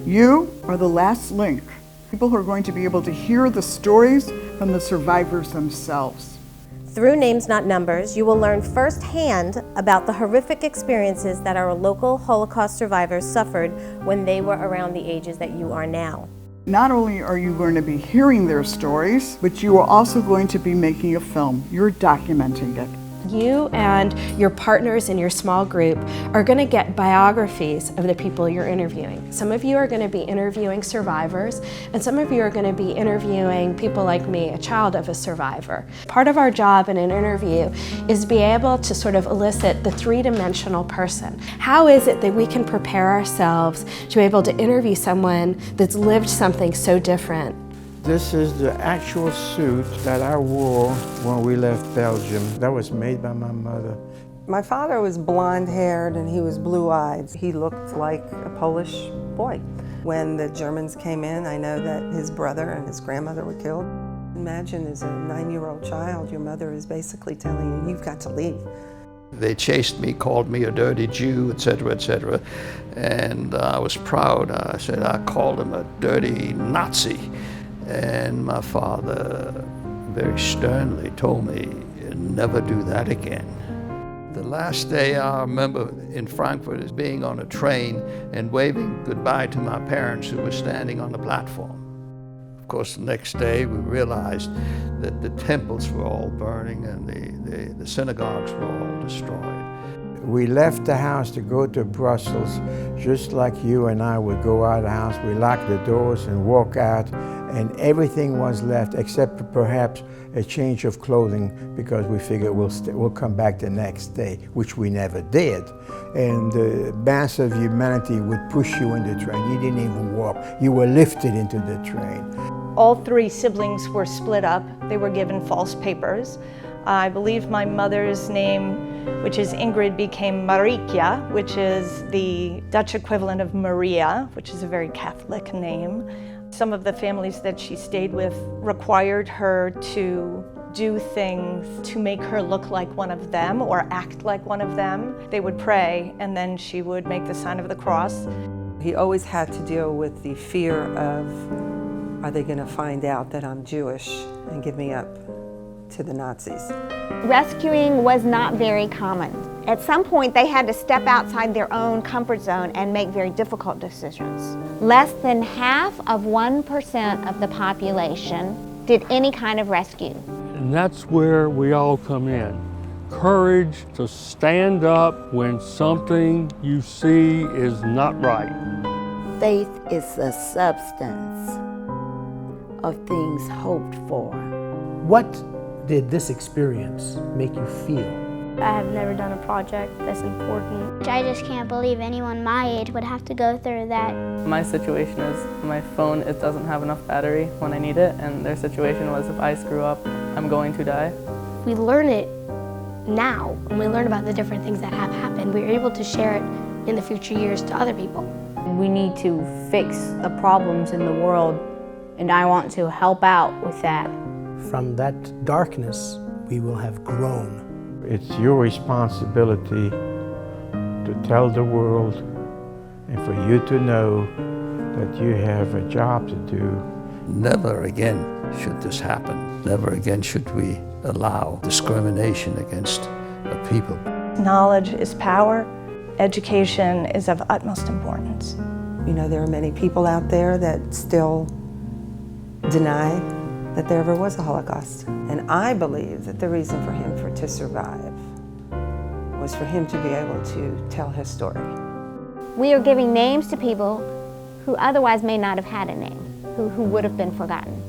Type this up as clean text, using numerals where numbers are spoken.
You are the last link. People who are going to be able to hear the stories from the survivors themselves. Through Names Not Numbers, you will learn firsthand about the horrific experiences that our local Holocaust survivors suffered when they were around the ages that you are now. Not only are you going to be hearing their stories, but you are also going to be making a film. You're documenting it. You and your partners in your small group are going to get biographies of the people you're interviewing. Some of you are going to be interviewing survivors, and some of you are going to be interviewing people like me, a child of a survivor. Part of our job in an interview is to be able to sort of elicit the three-dimensional person. How is it that we can prepare ourselves to be able to interview someone that's lived something so different? This is the actual suit that I wore when we left Belgium. That was made by my mother. My father was blonde-haired and he was blue-eyed. He looked like a Polish boy. When the Germans came in, I know that his brother and his grandmother were killed. Imagine as a 9-year-old child, your mother is basically telling you, you've got to leave. They chased me, called me a dirty Jew, etc., etc. And I was proud. I said I called him a dirty Nazi. And my father very sternly told me, never do that again. The last day I remember in Frankfurt is being on a train and waving goodbye to my parents who were standing on the platform. Of course, the next day we realized that the temples were all burning and the synagogues were all destroyed. We left the house to go to Brussels, just like you and I would go out of the house. We locked the doors and walk out, and everything was left except perhaps a change of clothing, because we figured we'll come back the next day, which we never did. And the mass of humanity would push you in the train. You didn't even walk. You were lifted into the train. All three siblings were split up. They were given false papers. I believe my mother's name, which is Ingrid, became Marikia, which is the Dutch equivalent of Maria, which is a very Catholic name. Some of the families that she stayed with required her to do things to make her look like one of them or act like one of them. They would pray, and then she would make the sign of the cross. He always had to deal with the fear of, are they going to find out that I'm Jewish and give me up to the Nazis? Rescuing was not very common. At some point, they had to step outside their own comfort zone and make very difficult decisions. Less than half of 1% of the population did any kind of rescue. And that's where we all come in. Courage to stand up when something you see is not right. Faith is the substance of things hoped for. What did this experience make you feel? I have never done a project this important. I just can't believe anyone my age would have to go through that. My situation is my phone, it doesn't have enough battery when I need it, and their situation was if I screw up, I'm going to die. We learn it now, and we learn about the different things that have happened. We're able to share it in the future years to other people. We need to fix the problems in the world, and I want to help out with that. From that darkness, we will have grown. It's your responsibility to tell the world and for you to know that you have a job to do. Never again should this happen. Never again should we allow discrimination against a people. Knowledge is power. Education is of utmost importance. You know, there are many people out there that still deny that there ever was a Holocaust. And I believe that the reason for him to survive was for him to be able to tell his story. We are giving names to people who otherwise may not have had a name, who would have been forgotten.